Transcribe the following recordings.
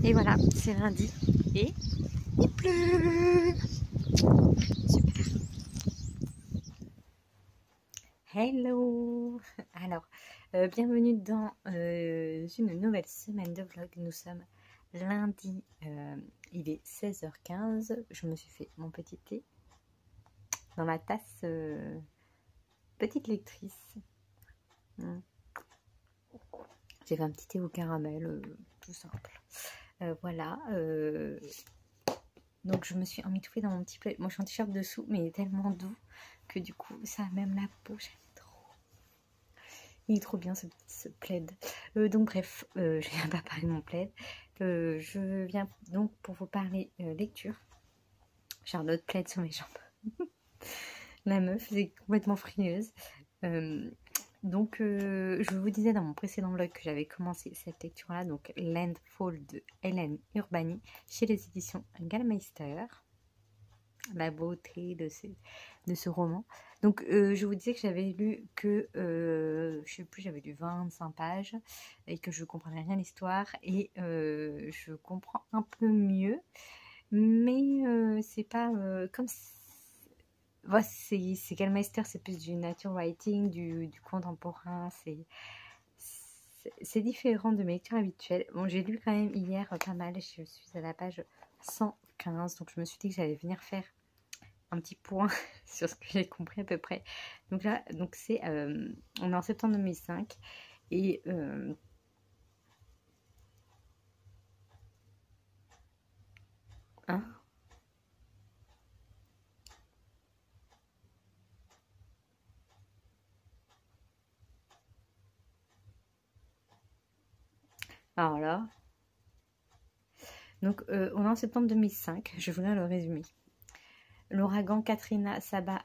Et voilà, c'est lundi et il pleut. Super. Hello. Alors, bienvenue dans une nouvelle semaine de vlog. Nous sommes lundi, il est 16h15. Je me suis fait mon petit thé dans ma tasse petite lectrice. J'ai fait un petit thé au caramel, tout simple. Voilà. Donc je me suis emmitouflée dans mon petit plaid. Moi je suis en t-shirt dessous, mais il est tellement doux que du coup ça a même la peau. J'aime trop. Il est trop bien ce plaid. Donc bref, je viens pas parler de mon plaid. Je viens donc pour vous parler lecture. J'ai un autre plaid sur mes jambes. La meuf est complètement frileuse. Donc, je vous disais dans mon précédent vlog que j'avais commencé cette lecture-là, donc Landfall de Hélène Urbani, chez les éditions Gallmeister. La beauté de ce roman. Donc, je vous disais que j'avais lu que, je sais plus, j'avais lu 25 pages et que je comprenais rien à l'histoire. Et je comprends un peu mieux, mais c'est pas comme... Ouais, c'est Gallmeister, c'est plus du nature writing, du contemporain, c'est différent de mes lectures habituelles. Bon, j'ai lu quand même hier pas mal, je suis à la page 115, donc je me suis dit que j'allais venir faire un petit point sur ce que j'ai compris à peu près. Donc là, donc on est en septembre 2005 et hein. Alors là, donc on est en septembre 2005, je voudrais le résumer. L'ouragan Katrina s'abat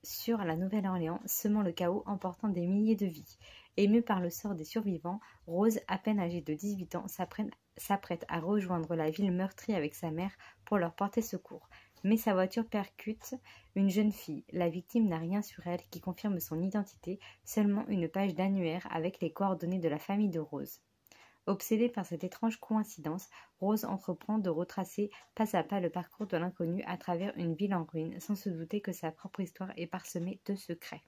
sur la Nouvelle-Orléans, semant le chaos, emportant des milliers de vies. Émue par le sort des survivants, Rose, à peine âgée de 18 ans, s'apprête à rejoindre la ville meurtrie avec sa mère pour leur porter secours. Mais sa voiture percute une jeune fille. La victime n'a rien sur elle qui confirme son identité, seulement une page d'annuaire avec les coordonnées de la famille de Rose. Obsédée par cette étrange coïncidence, Rose entreprend de retracer pas à pas le parcours de l'inconnu à travers une ville en ruine, sans se douter que sa propre histoire est parsemée de secrets.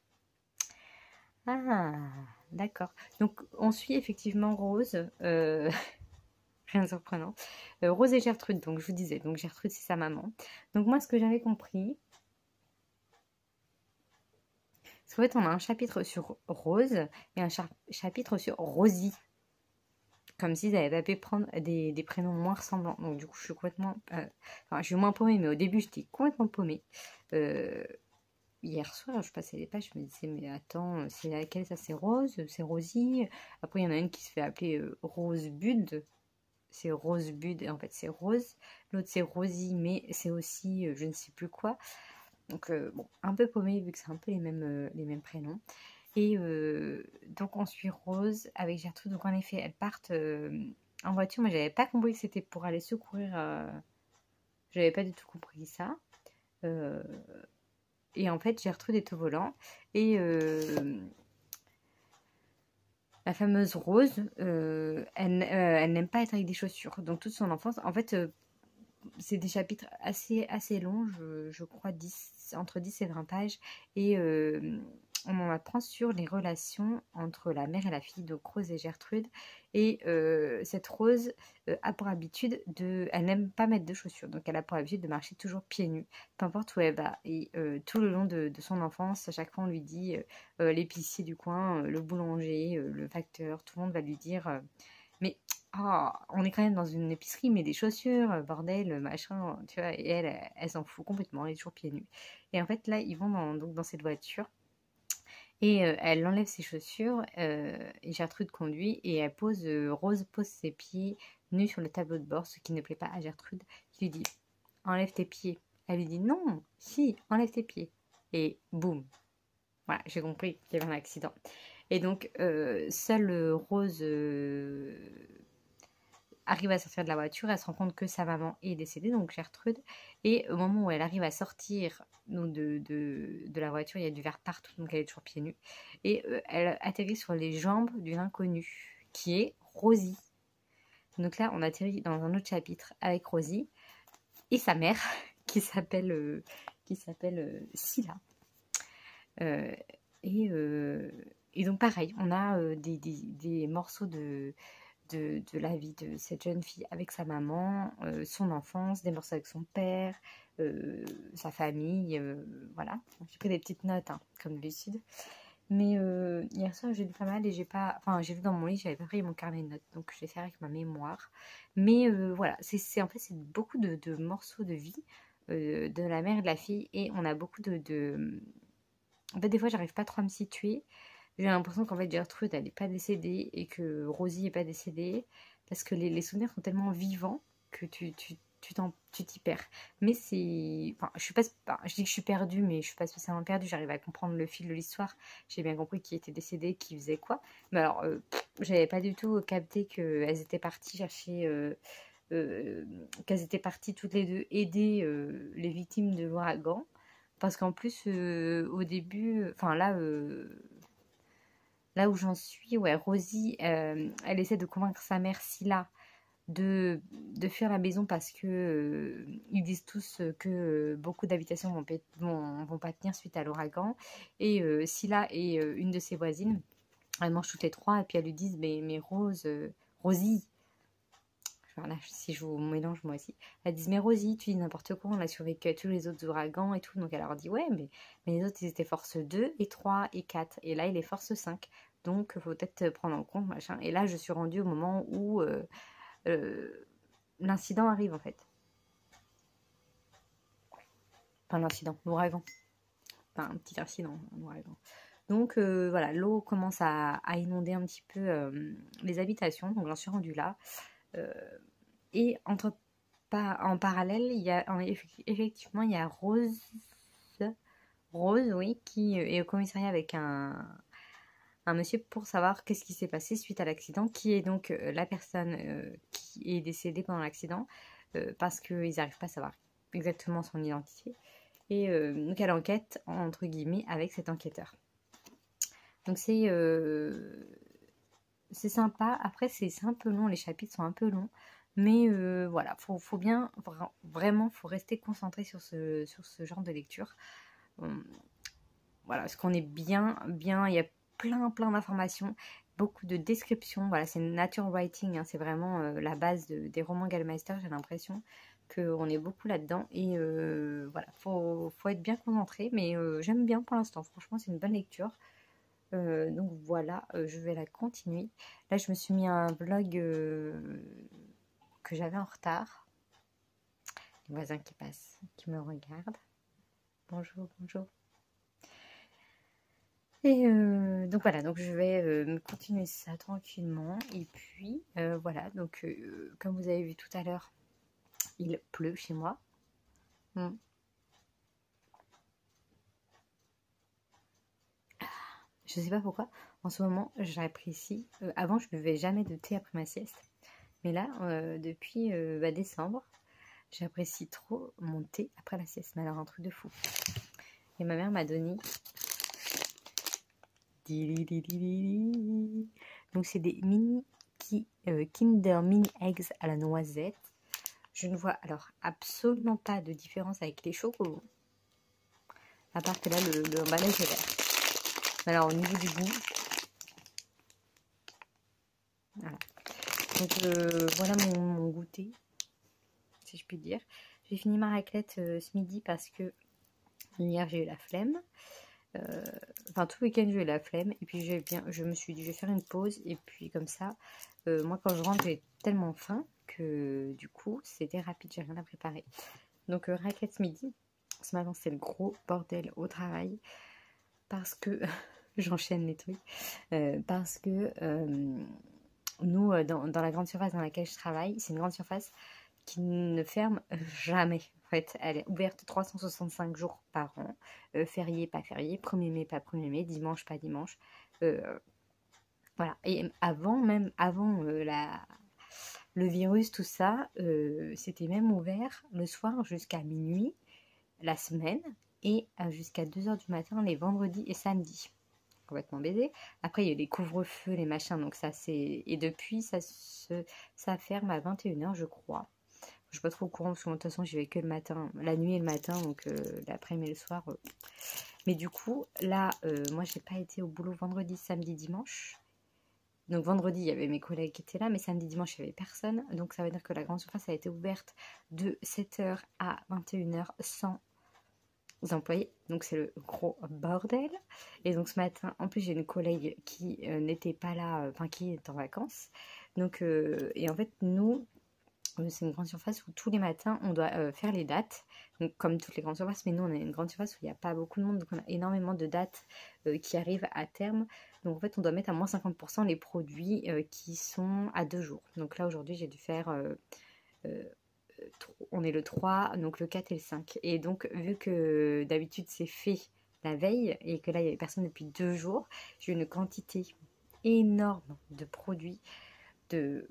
Ah, d'accord. Donc on suit effectivement Rose, rien de surprenant. Rose et Gertrude, donc je vous disais, donc Gertrude c'est sa maman. Donc moi ce que j'avais compris, c'est qu'en fait on a un chapitre sur Rose et un chapitre sur Rosie. Comme s'ils avaient pas pu prendre des prénoms moins ressemblants. Donc du coup, je suis complètement... enfin, je suis moins paumée, mais au début, j'étais complètement paumée. Hier soir, je passais les pages, je me disais, mais attends, c'est laquelle ça? C'est Rose? C'est Rosie? Après, il y en a une qui se fait appeler Rosebud. C'est Rosebud, et en fait, c'est Rose. L'autre, c'est Rosie, mais c'est aussi je ne sais plus quoi. Donc, bon, un peu paumée, vu que c'est un peu les mêmes prénoms. Et donc on suit Rose avec Gertrude. Donc en effet, elles partent en voiture. Moi, j'avais pas compris que c'était pour aller secourir. J'avais pas du tout compris ça. Et en fait, Gertrude est au volant. Et la fameuse Rose, elle n'aime pas être avec des chaussures. Donc toute son enfance, en fait, c'est des chapitres assez longs, je crois entre 10 et 20 pages. Et on en apprend sur les relations entre la mère et la fille, donc Rose et Gertrude. Et cette Rose a pour habitude elle n'aime pas mettre de chaussures, donc elle a pour habitude de marcher toujours pieds nus, peu importe où elle va. Et tout le long de son enfance, à chaque fois on lui dit, l'épicier du coin, le boulanger, le facteur, tout le monde va lui dire mais oh, on est quand même dans une épicerie, mais des chaussures, bordel, machin, tu vois. Et elle s'en fout complètement, elle est toujours pieds nus. Et en fait, là, ils vont donc dans cette voiture. Et elle enlève ses chaussures, et Gertrude conduit, et Rose pose ses pieds nus sur le tableau de bord, ce qui ne plaît pas à Gertrude, qui lui dit enlève tes pieds. Elle lui dit non, si, enlève tes pieds. Et boum, voilà, j'ai compris qu'il y avait un accident. Et donc, seule Rose arrive à sortir de la voiture, elle se rend compte que sa maman est décédée, donc Gertrude. Et au moment où elle arrive à sortir donc de la voiture, il y a du verre partout, donc elle est toujours pieds nus. Et elle atterrit sur les jambes d'une inconnue, qui est Rosie. Donc là, on atterrit dans un autre chapitre avec Rosie et sa mère qui s'appelle Scylla. Euh, et, euh, et donc pareil, on a des morceaux de la vie de cette jeune fille avec sa maman, son enfance, des morceaux avec son père, sa famille, voilà. J'ai pris des petites notes, hein, comme d'habitude. Mais hier soir, j'ai lu pas mal et j'ai pas... Enfin, j'ai lu dans mon lit, j'avais pas pris mon carnet de notes, donc je vais faire avec ma mémoire. Mais voilà, en fait, c'est beaucoup de morceaux de vie de la mère et de la fille, et on a beaucoup En fait, des fois, j'arrive pas trop à me situer. J'ai l'impression qu'en fait, Gertrude, elle n'est pas décédée et que Rosie n'est pas décédée, parce que les souvenirs sont tellement vivants que tu t'y perds. Mais c'est... Enfin, je suis pas... enfin, je dis que je suis perdue, mais je suis pas spécialement perdue. J'arrive à comprendre le fil de l'histoire. J'ai bien compris qui était décédé, qui faisait quoi. Mais alors, j'avais pas du tout capté qu'elles étaient parties chercher... qu'elles étaient parties toutes les deux aider les victimes de l'ouragan. Parce qu'en plus, au début... Enfin, là où j'en suis, ouais, Rosie, elle essaie de convaincre sa mère Scylla de fuir la maison parce que ils disent tous que beaucoup d'habitations vont pas tenir suite à l'ouragan. Et Scylla et une de ses voisines, elles mangent toutes les trois et puis elles lui disent mais Rosie, voilà, si je vous mélange moi aussi, elles disent mais Rosie, tu dis n'importe quoi, on a survécu à tous les autres ouragans et tout. Donc elle leur dit ouais, mais les autres ils étaient force 2 et 3 et 4 et là il est force 5. Donc il faut peut-être prendre en compte machin. Et là je suis rendue au moment où l'incident arrive en fait. Enfin l'incident, l'ouragan. Enfin un petit incident, un ouragan. Donc voilà, l'eau commence à inonder un petit peu les habitations. Donc j'en suis rendue là. Et en parallèle, effectivement, il y a Rose, oui, qui est au commissariat avec un monsieur pour savoir qu'est-ce qui s'est passé suite à l'accident, qui est donc la personne qui est décédée pendant l'accident, parce qu'ils n'arrivent pas à savoir exactement son identité. Et donc elle enquête, entre guillemets, avec cet enquêteur. Donc c'est sympa. Après, c'est un peu long, les chapitres sont un peu longs. Mais voilà, faut bien, vraiment, faut rester concentré sur ce genre de lecture. Voilà, parce qu'on est bien, il y a plein d'informations, beaucoup de descriptions. Voilà, c'est nature writing, hein, c'est vraiment la base des romans Gallmeister, j'ai l'impression qu'on est beaucoup là-dedans. Et voilà, faut être bien concentré, mais j'aime bien pour l'instant. Franchement, c'est une bonne lecture. Donc voilà, je vais la continuer. Là, je me suis mis un vlog que j'avais en retard. Les voisins qui passent, qui me regardent. Bonjour, bonjour. Et donc voilà, donc je vais me continuer ça tranquillement. Et puis voilà, donc comme vous avez vu tout à l'heure, il pleut chez moi. Je sais pas pourquoi, en ce moment, j'apprécie. Avant, je ne buvais jamais de thé après ma sieste. Mais là, depuis décembre, j'apprécie trop mon thé après la sieste. Mais alors, un truc de fou. Et ma mère m'a donné... Donc, c'est des Kinder Mini Eggs à la noisette. Je ne vois alors absolument pas de différence avec les chocolats. À part que là, le emballage est vert. Alors, au niveau du goût... Voilà. Donc voilà mon goûter, si je puis dire. J'ai fini ma raclette ce midi parce que hier j'ai eu la flemme. Enfin tout le week-end j'ai eu la flemme. Et puis je me suis dit je vais faire une pause. Et puis comme ça, moi quand je rentre j'ai tellement faim que du coup c'était rapide, j'ai rien à préparer. Donc raclette ce midi. Ce matin c'était le gros bordel au travail. Parce que j'enchaîne les trucs. Parce que... nous, dans la grande surface dans laquelle je travaille, c'est une grande surface qui ne ferme jamais. En fait, elle est ouverte 365 jours par an. Férié, pas férié, 1er mai, pas 1er mai, dimanche, pas dimanche. Voilà. Et avant le virus, tout ça, c'était même ouvert le soir jusqu'à minuit, la semaine, et jusqu'à 2h du matin les vendredis et samedis. complètement baisé. Après, il y a eu les couvre-feux, les machins, donc ça c'est... Et depuis, ça ferme à 21h, je crois. Je suis pas trop au courant, parce que de toute façon, j'y vais que le matin, la nuit et le matin, donc l'après-midi et le soir. Mais du coup, là, moi, j'ai pas été au boulot vendredi, samedi, dimanche. Donc vendredi, il y avait mes collègues qui étaient là, mais samedi, dimanche, il n'y avait personne. Donc ça veut dire que la grande surface a été ouverte de 7h à 21h sans employés. Donc c'est le gros bordel. Et donc ce matin, en plus, j'ai une collègue qui n'était pas là, enfin qui est en vacances. Donc, et en fait, nous, c'est une grande surface où tous les matins, on doit faire les dates. Donc comme toutes les grandes surfaces, mais nous, on a une grande surface où il n'y a pas beaucoup de monde. Donc on a énormément de dates qui arrivent à terme. Donc en fait, on doit mettre à moins 50% les produits qui sont à 2 jours. Donc là, aujourd'hui, j'ai dû faire... on est le 3, donc le 4 et le 5. Et donc, vu que d'habitude, c'est fait la veille et que là, il n'y avait personne depuis 2 jours, j'ai une quantité énorme de produits, de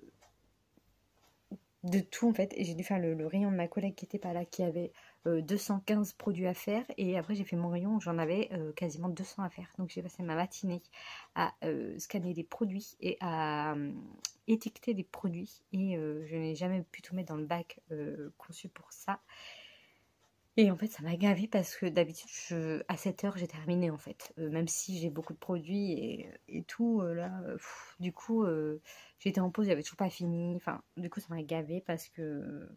tout en fait, et j'ai dû faire le rayon de ma collègue qui était pas là, qui avait 215 produits à faire, et après j'ai fait mon rayon, j'en avais quasiment 200 à faire, donc j'ai passé ma matinée à scanner les produits et à étiqueter les produits, et je n'ai jamais pu tout mettre dans le bac conçu pour ça. Et en fait, ça m'a gavée parce que d'habitude, à 7h, j'ai terminé en fait. Même si j'ai beaucoup de produits et tout, là, du coup, j'étais en pause, j'avais toujours pas fini. Enfin, du coup, ça m'a gavée parce que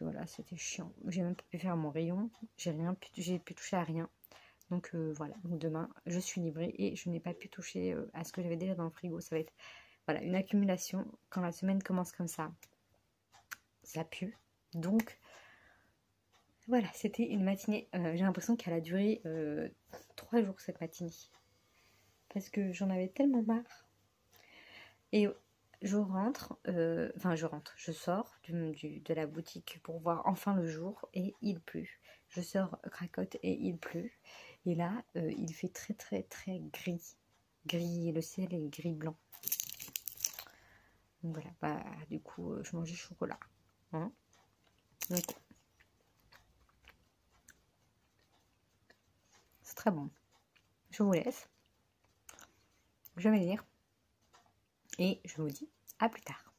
voilà, c'était chiant. J'ai même pas pu faire mon rayon, j'ai pu toucher à rien. Donc voilà, donc demain, je suis livrée et je n'ai pas pu toucher à ce que j'avais déjà dans le frigo. Ça va être voilà, une accumulation. Quand la semaine commence comme ça pue. Donc voilà, c'était une matinée. J'ai l'impression qu'elle a duré 3 jours cette matinée. Parce que j'en avais tellement marre. Et je rentre, je sors de la boutique pour voir enfin le jour et il pleut. Je sors cracotte et il pleut. Et là, il fait très très très gris. Gris, le ciel est gris blanc. Donc voilà, bah, du coup, je mange du chocolat. Hein. Donc, c'est très bon. Je vous laisse. Je vais lire. Et je vous dis à plus tard.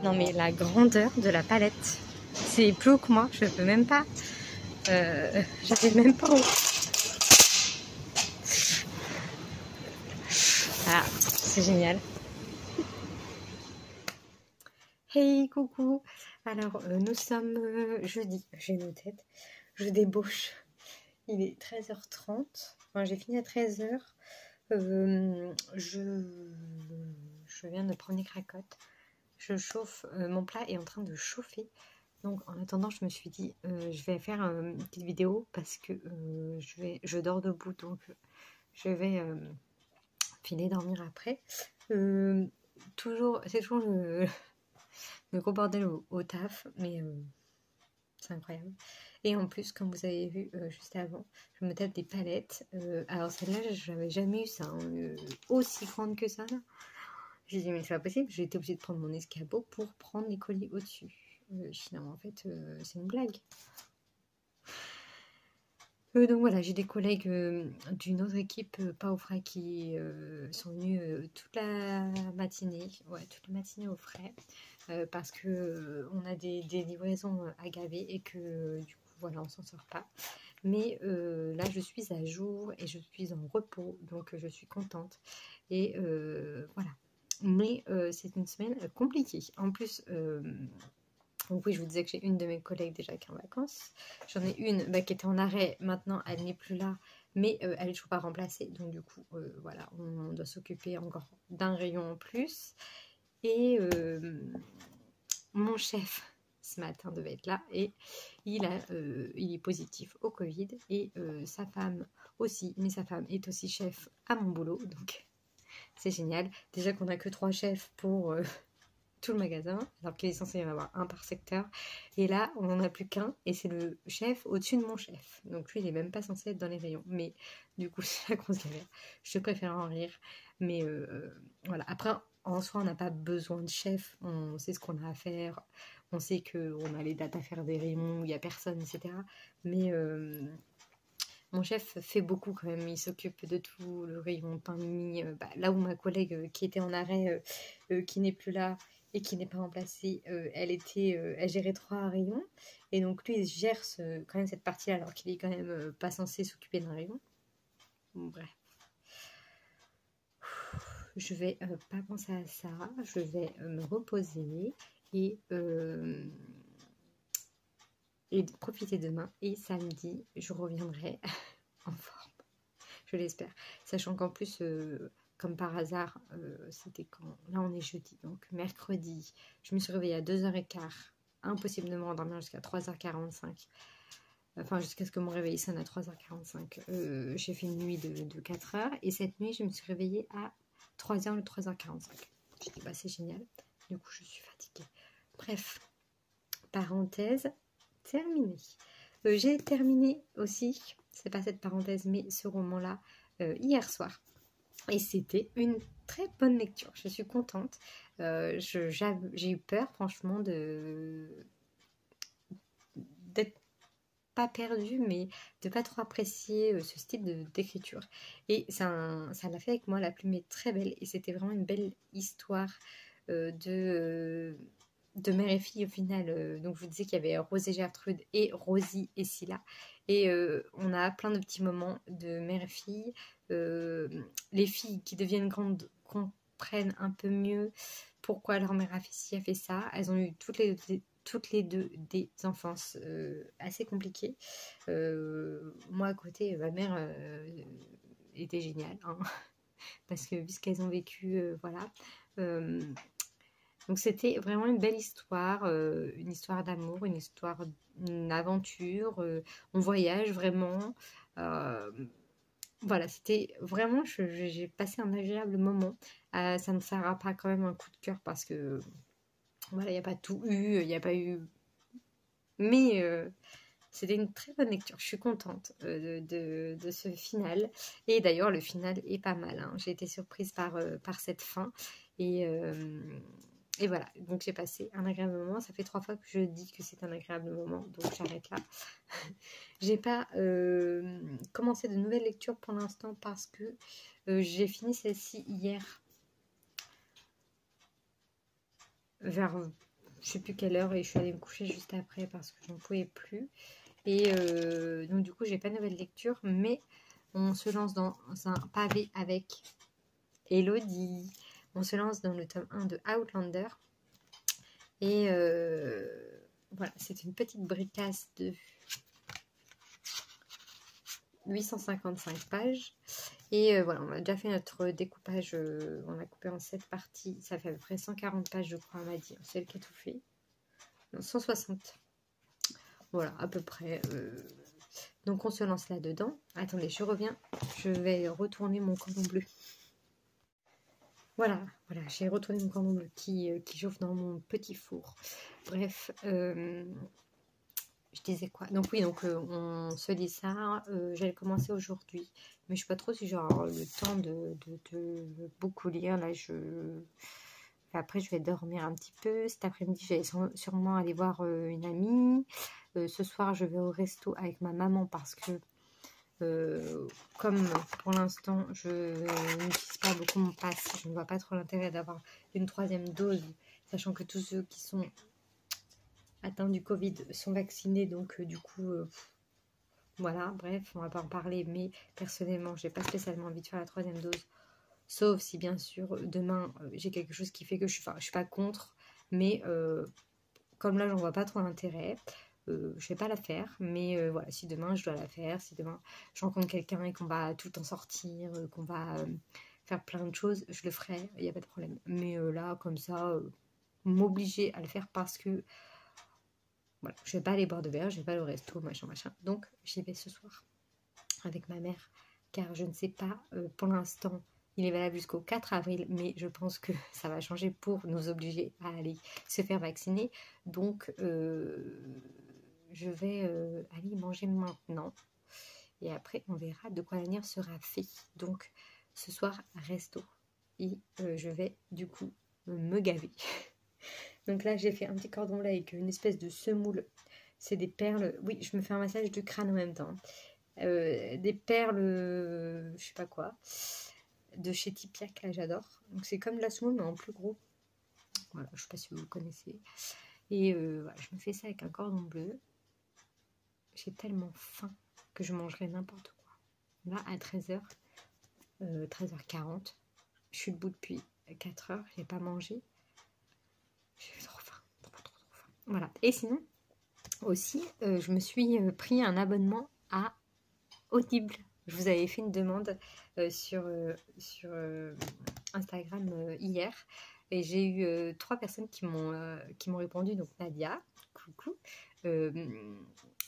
Non mais la grandeur de la palette, c'est plus haut que moi, je peux même pas, j'arrive même pas en haut. Ah, c'est génial. Hey, coucou. Alors, nous sommes jeudi, j'ai nos têtes, je débauche, il est 13h30, enfin, j'ai fini à 13h, je viens de prendre les cracottes. Je chauffe, mon plat est en train de chauffer. Donc en attendant, je me suis dit, je vais faire une petite vidéo parce que je dors debout. Donc je vais filer dormir après. C'est toujours le gros bordel au taf. Mais c'est incroyable. Et en plus, comme vous avez vu juste avant, je me tape des palettes. Alors celle-là, je n'avais jamais eu ça. Hein, aussi grande que ça. Là. J'ai dit mais c'est pas possible, j'ai été obligée de prendre mon escabeau pour prendre les colis au-dessus. Finalement en fait c'est une blague. Donc voilà, j'ai des collègues d'une autre équipe, pas au frais, qui sont venus toute la matinée, ouais, toute la matinée au frais, parce que on a des livraisons à gaver et que du coup, voilà, on s'en sort pas. Mais là, je suis à jour et je suis en repos, donc je suis contente. Et voilà. Mais c'est une semaine compliquée. En plus, donc oui, je vous disais que j'ai une de mes collègues déjà qui est en vacances. J'en ai une qui était en arrêt. Maintenant, elle n'est plus là, mais elle est toujours pas remplacée. Donc du coup, voilà, on doit s'occuper encore d'un rayon en plus. Et mon chef, ce matin, devait être là. Et il est positif au Covid. Et sa femme aussi. Mais sa femme est aussi chef à mon boulot. Donc c'est génial. Déjà qu'on n'a que 3 chefs pour... tout le magasin, alors qu'il est censé y en avoir un par secteur. Et là, on n'en a plus qu'un, et c'est le chef au-dessus de mon chef. Donc lui, il n'est même pas censé être dans les rayons. Mais du coup, c'est la grosse galère. Je préfère en rire. Mais voilà. Après, en soi, on n'a pas besoin de chef. On sait ce qu'on a à faire. On sait qu'on a les dates à faire des rayons où il n'y a personne, etc. Mais... mon chef fait beaucoup quand même, il s'occupe de tout, le rayon pain de mie, là où ma collègue qui était en arrêt, qui n'est plus là et qui n'est pas remplacée, elle gérait 3 rayons, et donc lui il gère quand même cette partie-là alors qu'il est quand même pas censé s'occuper d'un rayon. Bon, bref. Je vais pas penser à ça, je vais me reposer et profiter demain, et samedi je reviendrai en forme. Je l'espère. Sachant qu'en plus, comme par hasard, c'était quand... Là, on est jeudi, donc mercredi. Je me suis réveillée à 2h15. Impossible de me rendormir jusqu'à 3h45. Enfin, jusqu'à ce que mon réveil sonne à 3h45. J'ai fait une nuit de 4 heures. Et cette nuit, je me suis réveillée à 3h ou 3h45. Je dis, bah, c'est génial. Du coup, je suis fatiguée. Bref, parenthèse terminée. J'ai terminé aussi, c'est pas cette parenthèse, mais ce roman-là, hier soir. Et c'était une très bonne lecture. Je suis contente. J'ai eu peur, franchement, d'être pas perdue, mais de pas trop apprécier ce style d'écriture. Et ça l'a fait avec moi. La plume est très belle, et c'était vraiment une belle histoire de mère et fille au final. Donc je vous disais qu'il y avait Rose et Gertrude et Rosie et Scylla. Et on a plein de petits moments de mère et fille. Les filles qui deviennent grandes comprennent un peu mieux pourquoi leur mère a fait ça. Elles ont eu toutes les deux des enfances assez compliquées. Moi à côté, ma mère était géniale, hein, parce que vu ce qu'elles ont vécu, voilà. Donc c'était vraiment une belle histoire, une histoire d'amour, une aventure. On voyage vraiment. Voilà, c'était vraiment, j'ai passé un agréable moment. Ça ne sera pas quand même un coup de cœur parce que voilà, il n'y a pas tout eu, il n'y a pas eu. Mais c'était une très bonne lecture. Je suis contente de ce final. Et d'ailleurs, le final est pas mal, hein. J'ai été surprise par cette fin. Et voilà, donc j'ai passé un agréable moment. Ça fait 3 fois que je dis que c'est un agréable moment, donc j'arrête là. J'ai pas commencé de nouvelles lectures pour l'instant parce que j'ai fini celle-ci hier vers je sais plus quelle heure, et je suis allée me coucher juste après parce que j'en pouvais plus. Et donc du coup j'ai pas de nouvelles lectures, mais on se lance dans un pavé avec Elodie. On se lance dans le tome 1 de Outlander. Et voilà, c'est une petite bricasse de 855 pages. Et voilà, on a déjà fait notre découpage. On a coupé en 7 parties. Ça fait à peu près 140 pages, je crois, on m'a dit. C'est elle qui a tout fait. Non, 160. Voilà, à peu près. Donc on se lance là-dedans. Attendez, je reviens. Je vais retourner mon cordon bleu. Voilà, j'ai retourné mon cordon bleu qui chauffe dans mon petit four. Bref, je disais quoi? Donc oui, on se dit ça. J'allais commencer aujourd'hui, mais je sais pas trop si j'ai le temps de beaucoup lire. Là, après, je vais dormir un petit peu. Cet après-midi, je vais sûrement aller voir une amie. Ce soir, je vais au resto avec ma maman parce que Comme pour l'instant, je n'utilise pas beaucoup mon pass, je ne vois pas trop l'intérêt d'avoir une 3e dose, sachant que tous ceux qui sont atteints du Covid sont vaccinés, donc du coup, voilà, bref, on va pas en parler, mais personnellement, j'ai pas spécialement envie de faire la 3e dose, sauf si bien sûr demain j'ai quelque chose qui fait que je suis pas contre, mais comme là j'en vois pas trop l'intérêt, je vais pas la faire, mais voilà, si demain je dois la faire, si demain je rencontre quelqu'un et qu'on va tout en sortir, qu'on va faire plein de choses, je le ferai, il n'y a pas de problème. Mais là, comme ça, m'obliger à le faire parce que voilà, je vais pas aller boire de verre, je vais pas aller au resto, machin, machin. Donc j'y vais ce soir avec ma mère, car je ne sais pas, pour l'instant, il est valable jusqu'au 4 avril, mais je pense que ça va changer pour nous obliger à aller se faire vacciner. Donc, je vais aller manger maintenant. Et après, on verra de quoi l'avenir sera fait. Donc, ce soir, resto. Et je vais, du coup, me gaver. Donc là, j'ai fait un petit cordon là avec une espèce de semoule. C'est des perles. Oui, je me fais un massage du crâne en même temps. Des perles, je sais pas quoi, de chez Tipiak, là j'adore. Donc c'est comme de la semoule mais en plus gros. Voilà, je sais pas si vous connaissez. Et voilà, je me fais ça avec un cordon bleu. J'ai tellement faim que je mangerai n'importe quoi. Là à 13h, 13h40, je suis debout depuis 4h, j'ai pas mangé. J'ai trop faim, trop faim. Voilà. Et sinon, aussi, je me suis pris un abonnement à Audible. Je vous avais fait une demande sur Instagram hier et j'ai eu 3 personnes qui m'ont répondu. Donc Nadia, coucou,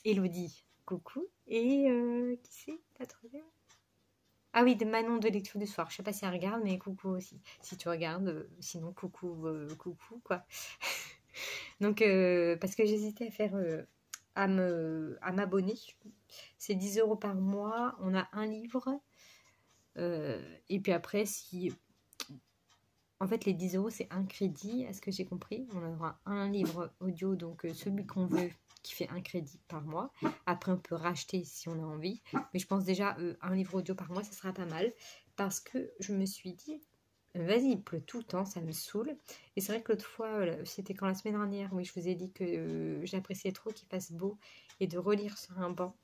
Elodie, coucou, et qui c'est, pas trouvé? Ah oui, de Manon de lecture du soir. Je sais pas si elle regarde, mais coucou aussi. Si tu regardes, sinon coucou, coucou quoi. Donc parce que j'hésitais à faire à m'abonner. C'est 10 € par mois. On a un livre. Et puis après, si... En fait, les 10 € c'est un crédit, à ce que j'ai compris. On aura un livre audio, donc celui qu'on veut, qui fait un crédit par mois. Après, on peut racheter si on a envie. Mais je pense déjà, un livre audio par mois, ça sera pas mal. Parce que je me suis dit, vas-y, il pleut tout le temps, ça me saoule. Et c'est vrai que l'autre fois, c'était quand la semaine dernière, oui, je vous ai dit que j'appréciais trop qu'il fasse beau et de relire sur un banc.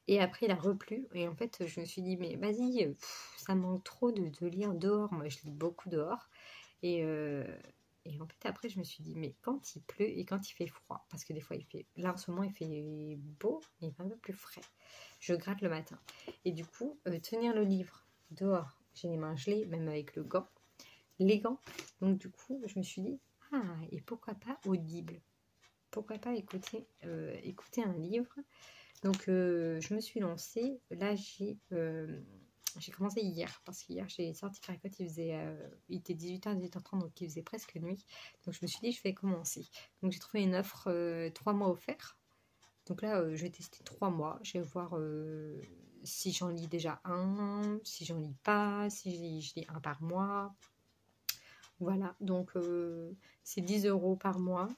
Et après, il a replu. Et en fait, je me suis dit, mais vas-y, ça me manque trop de lire dehors. Moi, je lis beaucoup dehors. Et en fait, après, je me suis dit, mais quand il pleut et quand il fait froid, parce que des fois, il fait... Là, en ce moment, il fait beau, mais il fait un peu plus frais. Je gratte le matin. Et du coup, tenir le livre dehors, j'ai les mains gelées, même avec le gant, les gants. Donc, du coup, je me suis dit, ah, et pourquoi pas Audible? Pourquoi pas écouter un livre? Donc je me suis lancée. Là j'ai commencé hier parce qu'hier j'ai sorti Cracotte, il était 18h, 18h30, donc il faisait presque nuit. Donc je me suis dit je vais commencer. Donc j'ai trouvé une offre 3 mois offerts. Donc là je vais tester 3 mois. Je vais voir si j'en lis déjà un, si j'en lis pas, si je lis un par mois. Voilà, donc c'est 10 € par mois.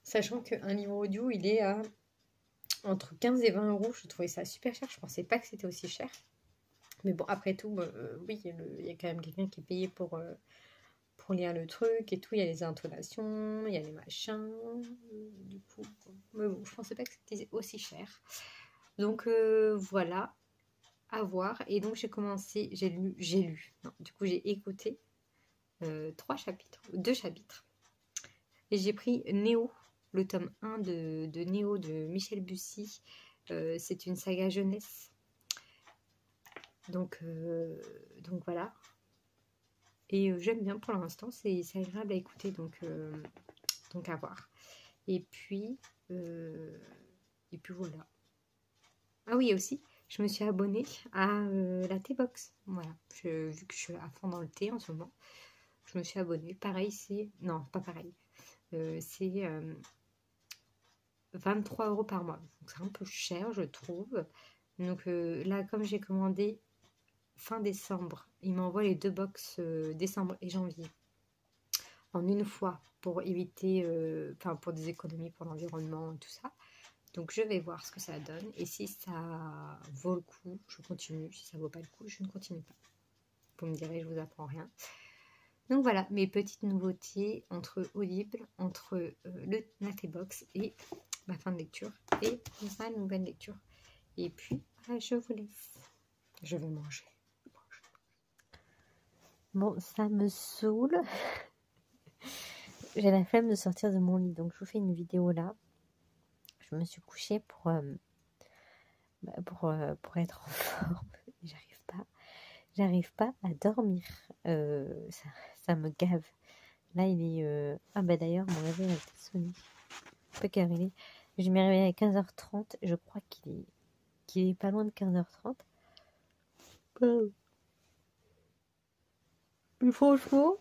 Sachant qu'un livre audio il est à entre 15 et 20 €. Je trouvais ça super cher. Je pensais pas que c'était aussi cher. Mais bon, après tout, oui, il y a quand même quelqu'un qui est payé pour lire le truc et tout. Il y a les intonations, il y a les machins. Du coup, mais bon, je pensais pas que c'était aussi cher. Donc voilà, à voir. Et donc j'ai commencé, j'ai lu. Non, du coup, j'ai écouté 2 chapitres. Et j'ai pris Néo, le tome 1 de Néo de Michel Bussy. C'est une saga jeunesse. Donc voilà. Et j'aime bien pour l'instant, c'est agréable à écouter, donc à voir. Et puis voilà. Ah oui, aussi, je me suis abonnée à la T-Box. Voilà, vu que je suis à fond dans le thé en ce moment, je me suis abonnée. Pareil, c'est... Non, pas pareil. C'est 23 € par mois. Donc c'est un peu cher, je trouve. Donc là, comme j'ai commandé fin décembre, il m'envoie les 2 box décembre et janvier en une fois pour éviter, pour des économies pour l'environnement et tout ça. Donc je vais voir ce que ça donne. Et si ça vaut le coup, je continue. Si ça vaut pas le coup, je ne continue pas. Vous me direz, je vous apprends rien. Donc voilà, mes petites nouveautés entre Audible, entre le Natébox et ma fin de lecture. Et ma nouvelle lecture. Et puis, je vous laisse. Je vais manger. Bon, ça me saoule. J'ai la flemme de sortir de mon lit. Donc je vous fais une vidéo là. Je me suis couchée pour être en forme. J'arrive pas à dormir. Ça me gave. Là, il est... Ah bah d'ailleurs, mon réveil a été sonné. Je sais pas quelle heure il est. Je m'ai réveillée à 15h30. Je crois qu'il est pas loin de 15h30. Mais franchement,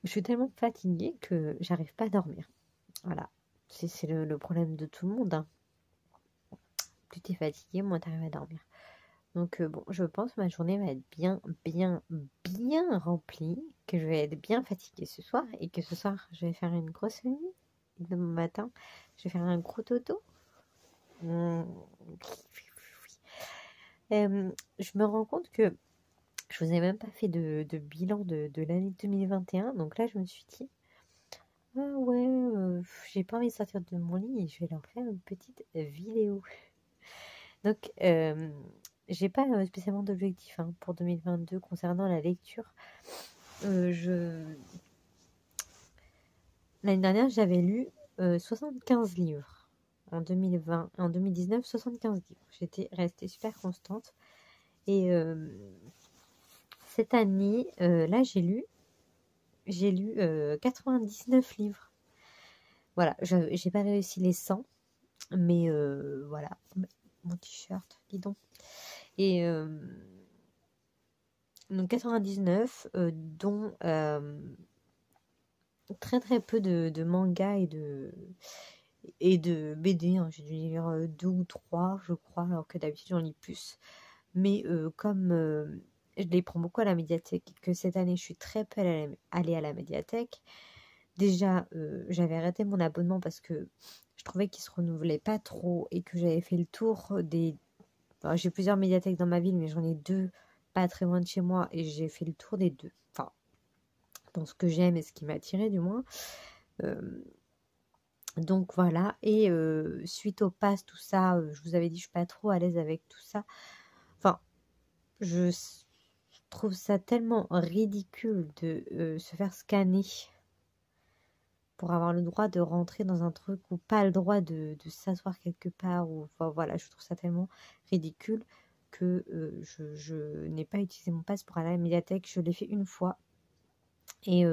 je suis tellement fatiguée que j'arrive pas à dormir. Voilà. C'est le problème de tout le monde. Hein. Plus t'es fatigué, moins t'arrives à dormir. Donc bon, je pense que ma journée va être bien remplie, que je vais être bien fatiguée ce soir et que ce soir, je vais faire une grosse nuit. Et demain matin, je vais faire un gros dodo. Je me rends compte que je vous ai même pas fait de bilan de l'année 2021. Donc là, je me suis dit, ah ouais, j'ai pas envie de sortir de mon lit et je vais leur faire une petite vidéo. Donc, j'ai pas spécialement d'objectif pour 2022 concernant la lecture. L'année dernière, j'avais lu 75 livres. En 2020, en 2019, 75 livres. J'étais restée super constante. Et cette année, là, j'ai lu 99 livres. Voilà, j'ai pas réussi les 100, mais voilà. Mon t-shirt, dis donc. Et donc 99, dont très très peu de mangas et de BD. J'ai dû lire 2 ou 3, je crois, alors que d'habitude j'en lis plus. Mais comme je les prends beaucoup à la médiathèque et que cette année je suis très peu allée à la médiathèque, déjà j'avais arrêté mon abonnement parce que je trouvais qu'il se renouvelait pas trop et que j'avais fait le tour des... Enfin, j'ai plusieurs médiathèques dans ma ville, mais j'en ai 2 pas très loin de chez moi et j'ai fait le tour des 2. Enfin, dans ce que j'aime et ce qui m'a attiré du moins. Donc voilà, et suite au pass, tout ça, je vous avais dit, je suis pas trop à l'aise avec tout ça. Enfin, je trouve ça tellement ridicule de se faire scanner pour avoir le droit de rentrer dans un truc ou pas le droit de s'asseoir quelque part. Ou, enfin voilà, je trouve ça tellement ridicule que je n'ai pas utilisé mon pass pour aller à la médiathèque. Je l'ai fait une fois. Et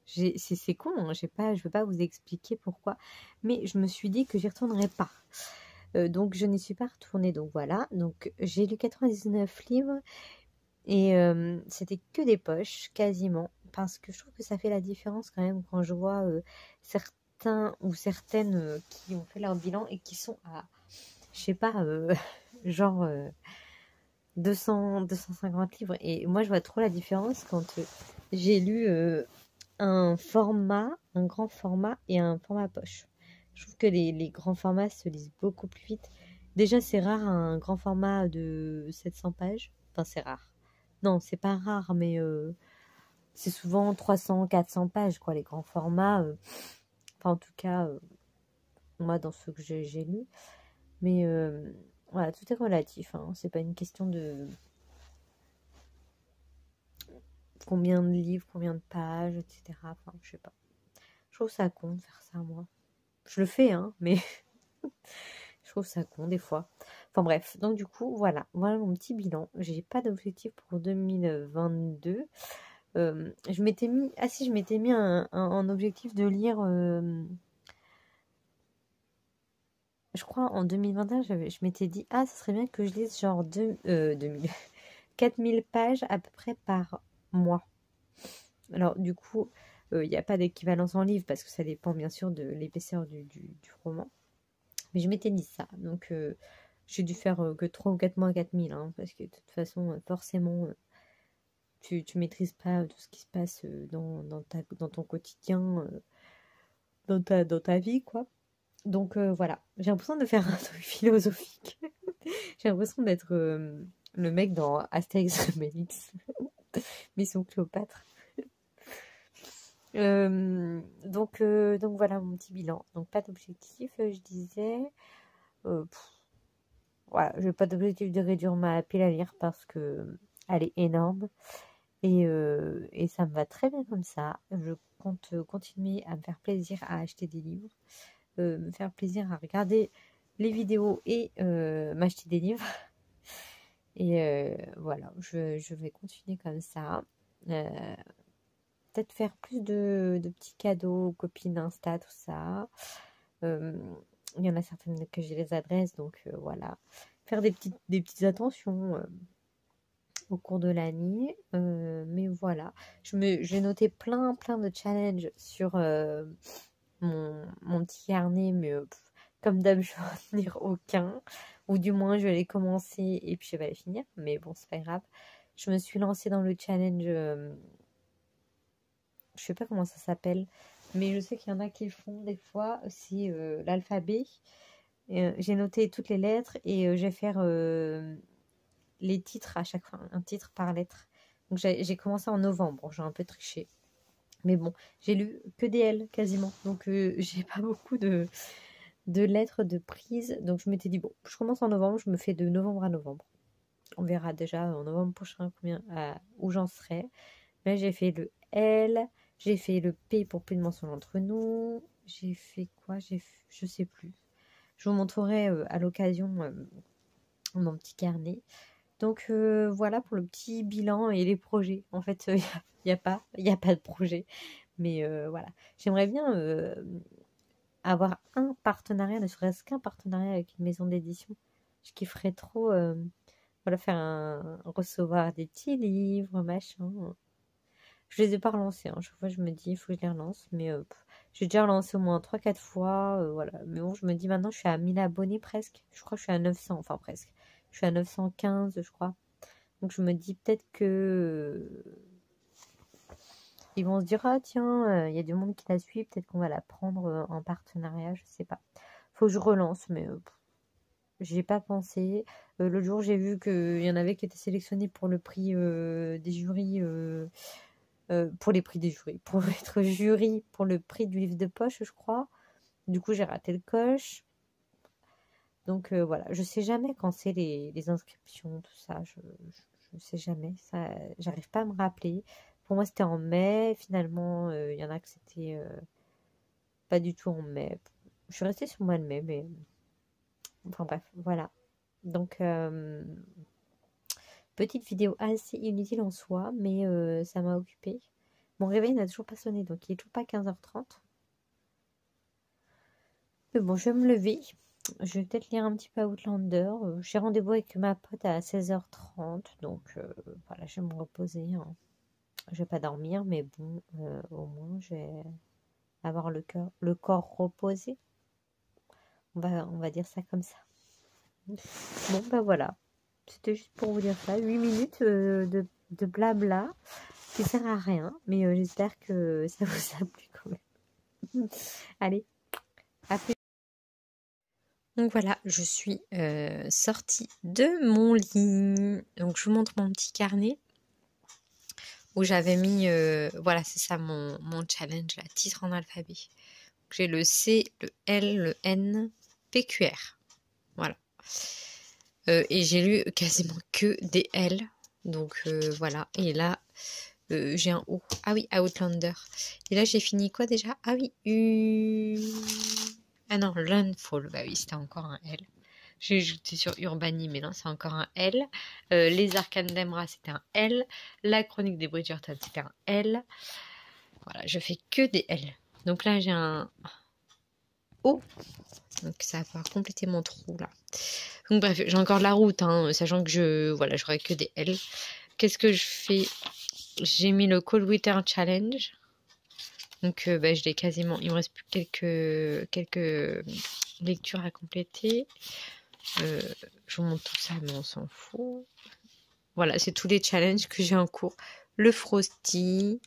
c'est con, hein, je ne vais pas vous expliquer pourquoi. Mais je me suis dit que j'y retournerais pas. Donc je n'y suis pas retournée. Donc voilà, donc j'ai lu 99 livres. Et c'était que des poches, quasiment. Parce que je trouve que ça fait la différence quand même quand je vois certains ou certaines qui ont fait leur bilan et qui sont à, je sais pas, genre 250 livres. Et moi, je vois trop la différence quand j'ai lu un grand format et un format poche. Je trouve que les grands formats se lisent beaucoup plus vite. Déjà, c'est rare un grand format de 700 pages. Enfin, c'est rare. Non, c'est pas rare, mais c'est souvent 300, 400 pages, quoi, les grands formats. Enfin, en tout cas, moi, dans ceux que j'ai lus. Mais voilà, tout est relatif. C'est pas une question de combien de livres, combien de pages, etc. Enfin, je sais pas. Je trouve ça con de faire ça, moi. Je le fais, mais je trouve ça con des fois. Enfin bref, donc du coup, voilà mon petit bilan. J'ai pas d'objectif pour 2022. Je m'étais mis un objectif de lire, je crois en 2021, je m'étais dit, ça serait bien que je lise genre 2000, 4000 pages à peu près par mois. Alors du coup, il n'y a pas d'équivalence en livre parce que ça dépend bien sûr de l'épaisseur du roman. Mais je m'étais dit ça, donc j'ai dû faire que 3 ou 4 mois 4000, parce que de toute façon, forcément, tu maîtrises pas tout ce qui se passe dans ton quotidien, dans ta vie, quoi. Donc voilà, j'ai l'impression de faire un truc philosophique. J'ai l'impression d'être le mec dans Astérix et Obélix, Mission Cléopâtre. Donc voilà mon petit bilan. Donc pas d'objectif, je disais. Pff, voilà, j'ai pas d'objectif de réduire ma pile à lire parce que elle est énorme et ça me va très bien comme ça. Je compte continuer à me faire plaisir à acheter des livres, me faire plaisir à regarder les vidéos et m'acheter des livres. Et voilà, je vais continuer comme ça. Peut-être faire plus de petits cadeaux aux copines Insta, tout ça. Euh, il y en a certaines que j'ai les adresses, donc voilà. Faire des petites attentions au cours de l'année. Mais voilà, j'ai noté plein de challenges sur mon petit carnet, mais comme d'hab, je vais en tenir aucun. Ou du moins, je vais les commencer et puis je vais les finir. Mais bon, c'est pas grave. Je me suis lancée dans le challenge. Je sais pas comment ça s'appelle, mais je sais qu'il y en a qui le font des fois. C'est l'alphabet. J'ai noté toutes les lettres et je vais faire les titres à chaque fois, un titre par lettre. Donc j'ai commencé en novembre, j'ai un peu triché. Mais bon, j'ai lu que des L quasiment. Donc j'ai pas beaucoup de lettres de prise. Donc je m'étais dit, bon, je commence en novembre, je me fais de novembre à novembre. On verra déjà en novembre prochain où j'en serai. Là, j'ai fait le L, j'ai fait le P pour plus de mention entre nous. J'ai fait quoi? Je sais plus. Je vous montrerai à l'occasion mon petit carnet. Donc voilà pour le petit bilan et les projets. En fait, il n'y a pas de projet. Mais voilà. J'aimerais bien avoir un partenariat, ne serait-ce qu'un partenariat avec une maison d'édition. Je kifferais trop voilà, recevoir des petits livres, machin. Je les ai pas relancés, hein. Chaque fois, je me dis, il faut que je les relance. Mais j'ai déjà relancé au moins 3 4 fois. Voilà. Mais bon, je me dis maintenant, je suis à 1000 abonnés presque. Je crois que je suis à 900, enfin presque. Je suis à 915, je crois. Donc je me dis peut-être que ils vont se dire, ah tiens, il y a du monde qui la suit, peut-être qu'on va la prendre en partenariat, je sais pas. Faut que je relance, mais j'ai pas pensé. L'autre jour, j'ai vu qu'il y en avait qui étaient sélectionnés pour le prix des jurys. Pour les prix des jurys, pour être jury pour le prix du livre de poche, je crois. Du coup, j'ai raté le coche. Donc voilà, je sais jamais quand c'est les inscriptions, tout ça. Je sais jamais. Ça, j'arrive pas à me rappeler. Pour moi, c'était en mai. Finalement, il y en a que c'était pas du tout en mai. Je suis restée sur le mois de mai, mais enfin bref, voilà. Donc, petite vidéo assez inutile en soi, mais ça m'a occupée. Mon réveil n'a toujours pas sonné, donc il est toujours pas 15h30. Mais bon, je vais me lever. Je vais peut-être lire un petit peu Outlander. J'ai rendez-vous avec ma pote à 16h30, donc voilà, je vais me reposer, hein. Je vais pas dormir, mais bon, au moins je vais avoir le corps reposé. On va dire ça comme ça. Bon, bah voilà. C'était juste pour vous dire ça. 8 minutes de blabla qui sert à rien, mais j'espère que ça vous a plu quand même. Allez, à plus. Donc voilà, je suis sortie de mon lit. Donc je vous montre mon petit carnet où j'avais mis, voilà, c'est ça mon challenge, là, titre en alphabet. J'ai le C, le L, le N, PQR. Voilà. Et j'ai lu quasiment que des L. Donc voilà. Et là, j'ai un O. Ah oui, Outlander. Et là, j'ai fini quoi déjà? Ah oui, ah non, Landfall. Bah oui, c'était encore un L. J'étais sur Urbani, mais non, c'est encore un L. Les Arcanes d'Emra, c'était un L. La Chronique des Bridgerton, c'était un L. Voilà, je fais que des L. Donc là, j'ai un O. Donc ça va pouvoir compléter mon trou là. Donc bref, j'ai encore de la route, hein, sachant que je j'aurai que des L. Qu'est-ce que je fais? J'ai mis le Cold Winter Challenge. Donc je l'ai quasiment. Il me reste plus quelques lectures à compléter. Je vous montre tout ça, mais on s'en fout. Voilà, c'est tous les challenges que j'ai en cours. Le Frosty,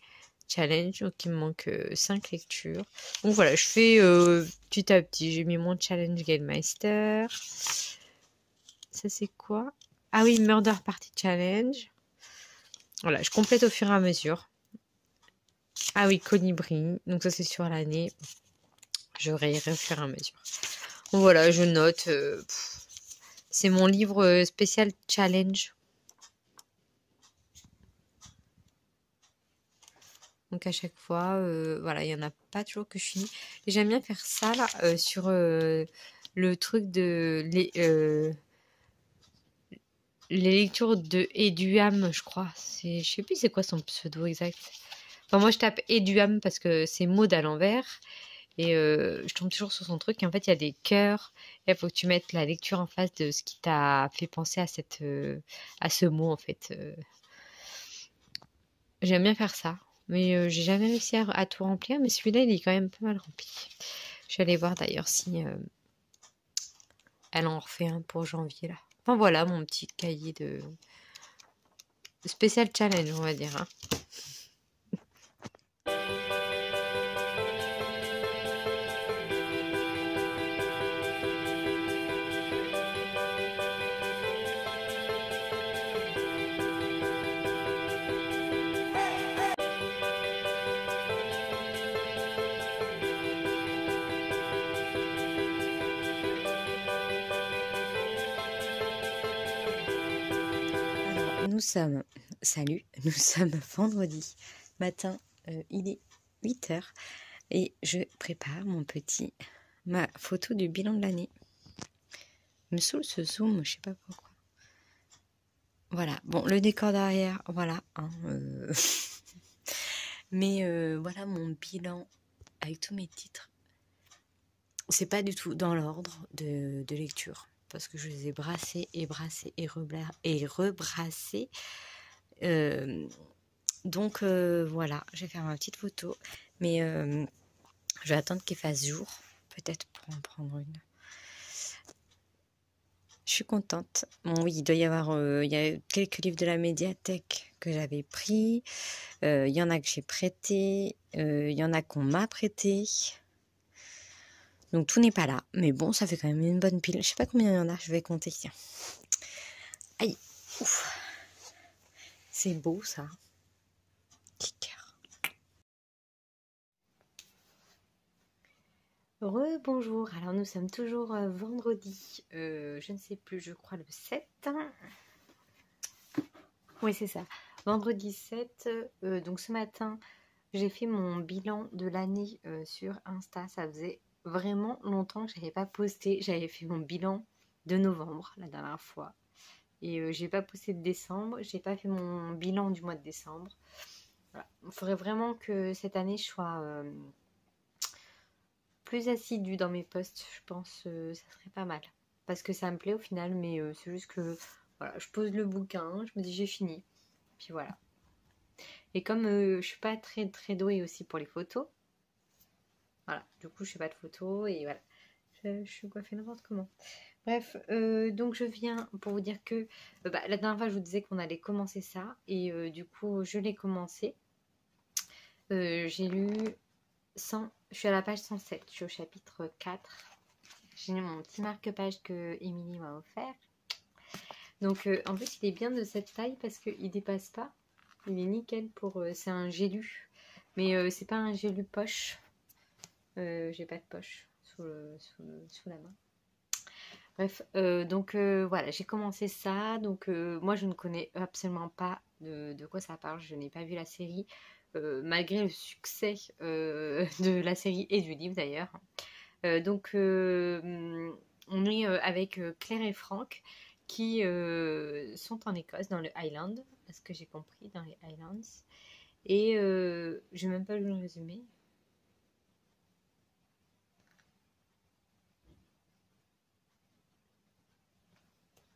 challenge. Donc, il me manque 5 lectures. Donc, voilà, je fais petit à petit. J'ai mis mon challenge Gamemeister. Ça, c'est quoi? Ah oui, Murder Party Challenge. Voilà, je complète au fur et à mesure. Ah oui, Colibri. Donc, ça, c'est sur l'année. Je rayerai au fur et à mesure. Donc, voilà, je note. C'est mon livre spécial challenge. Donc à chaque fois, voilà, il n'y en a pas toujours que je finis. Et j'aime bien faire ça là sur le truc de les lectures de Eduam, je crois. Je sais plus c'est quoi son pseudo exact. Enfin, moi je tape Eduam parce que c'est Maud à l'envers. Et je tombe toujours sur son truc. Et en fait, il y a des cœurs. Et il faut que tu mettes la lecture en face de ce qui t'a fait penser à ce mot en fait. J'aime bien faire ça. Mais j'ai jamais réussi à tout remplir. Mais celui-là, il est quand même pas mal rempli. Je vais aller voir d'ailleurs si elle en refait un pour janvier là. Enfin voilà mon petit cahier de spécial challenge, on va dire. Hein. Alors, nous sommes vendredi matin, il est 8h et je prépare ma photo du bilan de l'année. Il me saoule ce zoom, je sais pas pourquoi. Voilà, bon, le décor derrière, voilà. Hein, Mais voilà mon bilan avec tous mes titres. C'est pas du tout dans l'ordre de lecture parce que je les ai brassés et brassés et rebrassés. Donc voilà, je vais faire ma petite photo, mais je vais attendre qu'il fasse jour, peut-être pour en prendre une. Je suis contente. Bon oui, il doit y avoir il y a quelques livres de la médiathèque que j'avais pris. Il y en a que j'ai prêté. Il y en a qu'on m'a prêté. Donc tout n'est pas là. Mais bon, ça fait quand même une bonne pile. Je sais pas combien il y en a, je vais compter. Tiens. Aïe. Ouf. C'est beau ça. Petit cœur. Rebonjour. Alors nous sommes toujours vendredi. Je ne sais plus, je crois le 7. Oui, c'est ça. Vendredi 7. Donc ce matin, j'ai fait mon bilan de l'année sur Insta. Ça faisait vraiment longtemps que je n'avais pas posté. J'avais fait mon bilan de novembre la dernière fois. Et j'ai pas posté de décembre. J'ai pas fait mon bilan du mois de décembre. Voilà. Il faudrait vraiment que cette année je sois plus assidue dans mes posts. Je pense ça serait pas mal. Parce que ça me plaît au final. Mais c'est juste que voilà, je pose le bouquin. Je me dis j'ai fini. Puis voilà. Et comme je suis pas très très douée aussi pour les photos, voilà, du coup je fais pas de photos et voilà, je suis coiffée n'importe comment. Bref, donc je viens pour vous dire que la dernière fois je vous disais qu'on allait commencer ça et du coup je l'ai commencé. J'ai lu 100, je suis à la page 107, je suis au chapitre 4. J'ai mon petit marque-page que Émilie m'a offert. Donc en plus il est bien de cette taille parce qu'il dépasse pas. Il est nickel pour... c'est un gélu. Mais c'est pas un gélu poche. J'ai pas de poche sous la main. Bref, donc voilà, j'ai commencé ça. Donc moi, je ne connais absolument pas de quoi ça parle. Je n'ai pas vu la série, malgré le succès de la série et du livre d'ailleurs. Donc on est avec Claire et Franck qui sont en Écosse, dans le Highland, à ce que j'ai compris, dans les Highlands. Et j'ai même pas lu le résumé.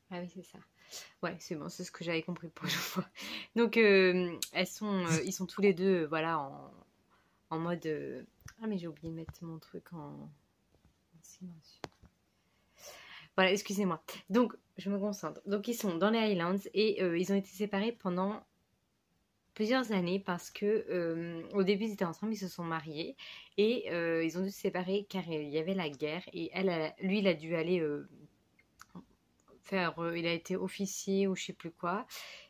Ah oui, c'est ça. Ouais, c'est bon, c'est ce que j'avais compris pour une fois. Donc, ils sont tous les deux, voilà, en mode. Ah, mais j'ai oublié de mettre mon truc en silence. Voilà, excusez-moi. Donc, je me concentre. Donc, ils sont dans les Highlands et ils ont été séparés pendant plusieurs années parce que au début ils étaient ensemble, ils se sont mariés et ils ont dû se séparer car il y avait la guerre et lui il a dû aller il a été officier ou je sais plus quoi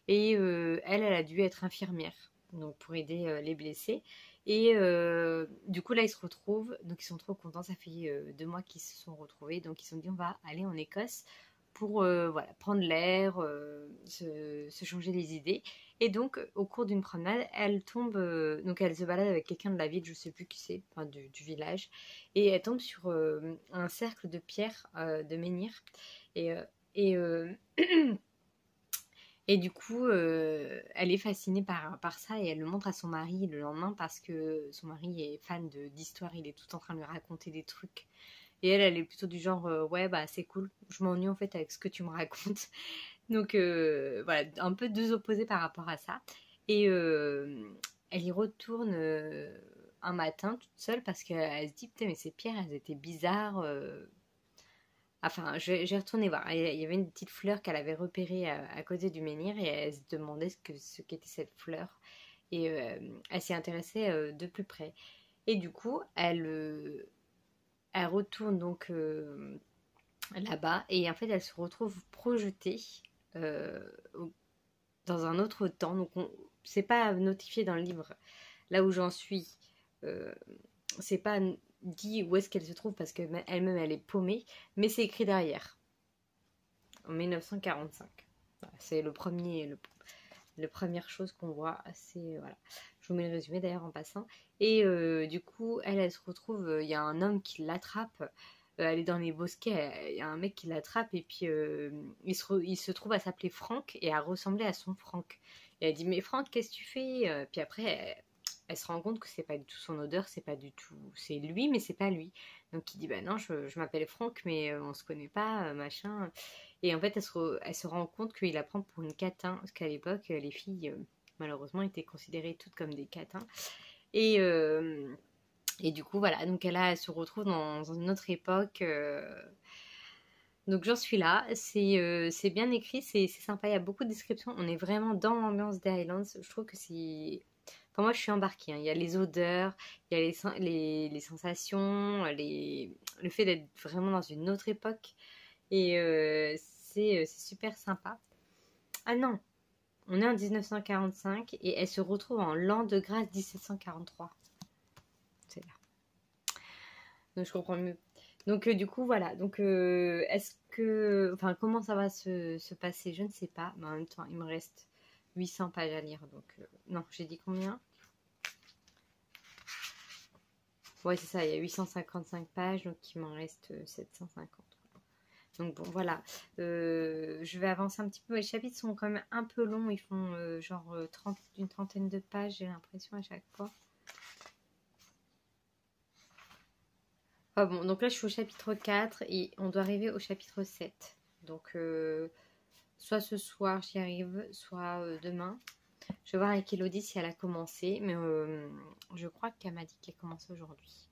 et elle a dû être infirmière donc pour aider les blessés et du coup là ils se retrouvent donc ils sont trop contents, ça fait 2 mois qu'ils se sont retrouvés donc ils se sont dit on va aller en Écosse pour voilà, prendre l'air, se changer les idées. Et donc, au cours d'une promenade, elle tombe, donc elle se balade avec quelqu'un de la ville, je sais plus qui c'est, enfin du village, et elle tombe sur un cercle de pierres de menhir. Et, et, et du coup, elle est fascinée par ça et elle le montre à son mari le lendemain parce que son mari est fan d'histoire, il est tout en train de lui raconter des trucs. Et elle est plutôt du genre, ouais, bah c'est cool, je m'ennuie en fait avec ce que tu me racontes. Donc voilà, un peu deux opposés par rapport à ça. Et elle y retourne un matin toute seule parce qu'elle se dit, putain, mais ces pierres, elles étaient bizarres. Enfin, j'ai retourné voir. Il y avait une petite fleur qu'elle avait repérée à côté du menhir et elle se demandait ce qu'était cette fleur. Et elle s'y intéressait de plus près. Et du coup, elle retourne donc là-bas et en fait, elle se retrouve projetée euh, dans un autre temps. Donc, c'est pas notifié dans le livre. Là où j'en suis, euh, c'est pas dit où est-ce qu'elle se trouve parce qu'elle-même elle est paumée, mais c'est écrit derrière, en 1945. Voilà, c'est le première chose qu'on voit. C'est voilà. Je vous mets le résumé d'ailleurs en passant. Et du coup, elle se retrouve, il y a un homme qui l'attrape. Elle est dans les bosquets, il y a un mec qui l'attrape et puis il se trouve à s'appeler Franck et à ressembler à son Franck. Et elle dit mais Franck, qu'est-ce que tu fais? Puis après elle se rend compte que c'est pas du tout son odeur, c'est pas du tout, c'est lui mais c'est pas lui. Donc il dit bah non, je m'appelle Franck mais on se connaît pas, machin. Et en fait elle se rend compte qu'il la prend pour une catin parce qu'à l'époque les filles malheureusement étaient considérées toutes comme des catins. Et et du coup, voilà, donc elle se retrouve dans une autre époque. Donc j'en suis là, c'est bien écrit, c'est sympa, il y a beaucoup de descriptions. On est vraiment dans l'ambiance des Highlands. Je trouve que c'est... Enfin, moi, je suis embarquée, hein. Il y a les odeurs, il y a les sensations, le fait d'être vraiment dans une autre époque. Et c'est super sympa. Ah non, on est en 1945 et elle se retrouve en l'an de grâce 1743. C'est là. Donc je comprends mieux. Donc du coup voilà. Donc est-ce que, enfin comment ça va se passer, je ne sais pas. Mais en même temps, il me reste 800 pages à lire. Donc non, j'ai dit combien? Ouais c'est ça, il y a 855 pages, donc il m'en reste 750. Donc bon voilà, je vais avancer un petit peu. Les chapitres sont quand même un peu longs, ils font une trentaine de pages, j'ai l'impression à chaque fois. Ah bon, donc là je suis au chapitre 4 et on doit arriver au chapitre 7. Donc soit ce soir j'y arrive, soit demain. Je vais voir avec Elodie si elle a commencé, mais je crois qu'elle m'a dit qu'elle commençait aujourd'hui.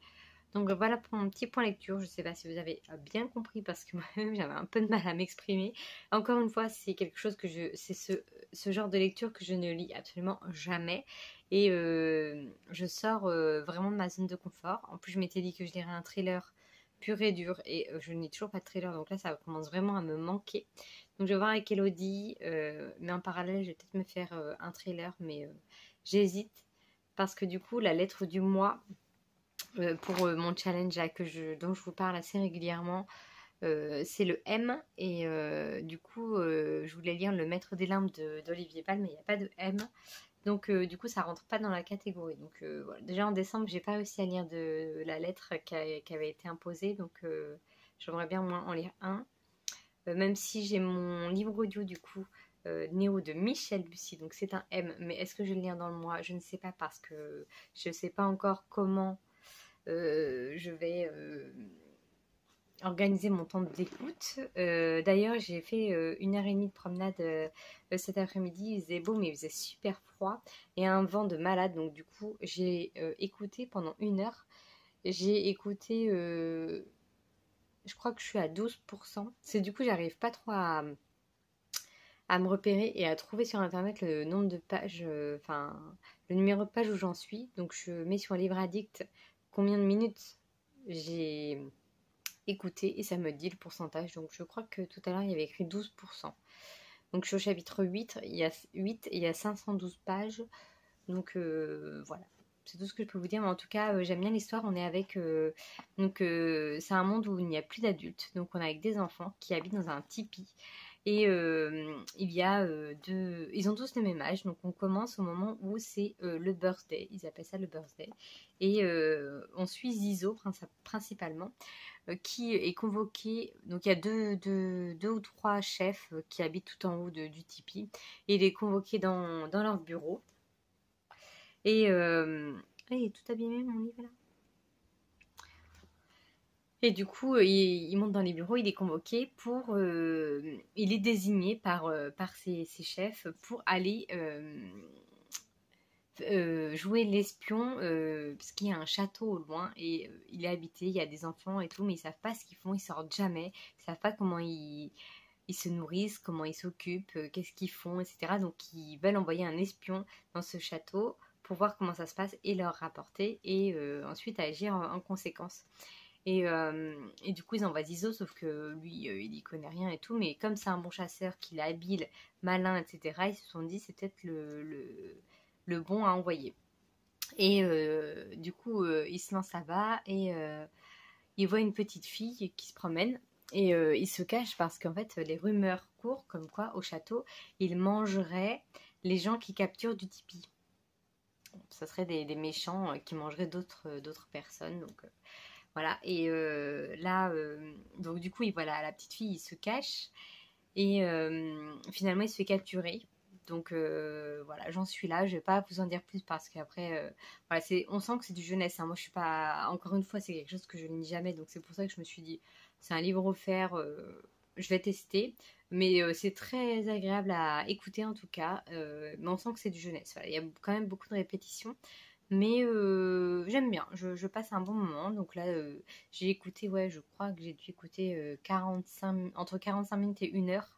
Donc voilà pour mon petit point lecture. Je ne sais pas si vous avez bien compris parce que moi-même j'avais un peu de mal à m'exprimer. Encore une fois, c'est quelque chose c'est ce genre de lecture que je ne lis absolument jamais. Et je sors vraiment de ma zone de confort. En plus, je m'étais dit que je lirais un thriller pur et dur et je n'ai toujours pas de thriller. Donc là, ça commence vraiment à me manquer. Donc je vais voir avec Elodie. Mais en parallèle, je vais peut-être me faire un thriller. Mais j'hésite parce que du coup, la lettre du mois pour mon challenge là, dont je vous parle assez régulièrement, c'est le M. Et du coup, je voulais lire Le Maître des Limbes d'Olivier Bal, mais il n'y a pas de M. Donc du coup, ça rentre pas dans la catégorie. Donc voilà. Déjà en décembre, j'ai pas réussi à lire de la lettre qui avait été imposée. Donc j'aimerais bien au moins en lire un. Même si j'ai mon livre audio du coup, Néo de Michel Bussy. Donc c'est un M. Mais est-ce que je vais le lire dans le mois? Je ne sais pas parce que je ne sais pas encore comment je vais organiser mon temps d'écoute. D'ailleurs, j'ai fait 1h30 de promenade cet après-midi. Il faisait beau, mais il faisait super froid et un vent de malade. Donc, du coup, j'ai écouté pendant 1 heure. J'ai écouté, je crois que je suis à 12%. C'est du coup, j'arrive pas trop à me repérer et à trouver sur internet le nombre de pages, enfin le numéro de page où j'en suis. Donc je mets sur Livre Addict combien de minutes j'ai écouté et ça me dit le pourcentage. Donc je crois que tout à l'heure il y avait écrit 12%. Donc je suis au chapitre 8, il y a 8 et il y a 512 pages. Donc voilà. C'est tout ce que je peux vous dire, mais en tout cas, j'aime bien l'histoire. On est avec. C'est un monde où il n'y a plus d'adultes. Donc, on est avec des enfants qui habitent dans un tipi. Et il y a deux. Ils ont tous le même âge. Donc, on commence au moment où c'est le birthday. Ils appellent ça le birthday. Et on suit Zizo principalement, qui est convoqué. Donc, il y a deux ou trois chefs qui habitent tout en haut du tipi. Et il est convoqué dans leur bureau. Et il est tout abîmé, mon livre là. Et du coup, il monte dans les bureaux, il est convoqué pour. Il est désigné par ses chefs pour aller jouer l'espion, parce qu'il y a un château au loin et il est habité, il y a des enfants et tout, mais ils savent pas ce qu'ils font, ils sortent jamais, ils savent pas comment ils se nourrissent, comment ils s'occupent, qu'est-ce qu'ils font, etc. Donc ils veulent envoyer un espion dans ce château pour voir comment ça se passe et leur rapporter et ensuite agir en conséquence. Et du coup ils envoient Zizo, sauf que lui il y connaît rien et tout, mais comme c'est un bon chasseur, qu'il est habile, malin, etc., ils se sont dit c'est peut-être le bon à envoyer. Et du coup il se lance là-bas et il voit une petite fille qui se promène et il se cache parce qu'en fait les rumeurs courent comme quoi au château il mangerait les gens qui capturent du tipi. Ça serait des méchants qui mangeraient d'autres personnes. Donc voilà. Et là, donc du coup, il voit la petite fille, il se cache et finalement il se fait capturer. Donc voilà, j'en suis là. Je vais pas vous en dire plus parce qu'après, voilà, on sent que c'est du jeunesse, hein. Moi, je suis pas. Encore une fois, c'est quelque chose que je ne lis jamais, donc c'est pour ça que je me suis dit, c'est un livre offert. Je vais tester, mais c'est très agréable à écouter en tout cas. Mais on sent que c'est du jeunesse. Voilà, il y a quand même beaucoup de répétitions. Mais j'aime bien, je passe un bon moment. Donc là, j'ai écouté, ouais, je crois que j'ai dû écouter entre 45 minutes et 1 heure.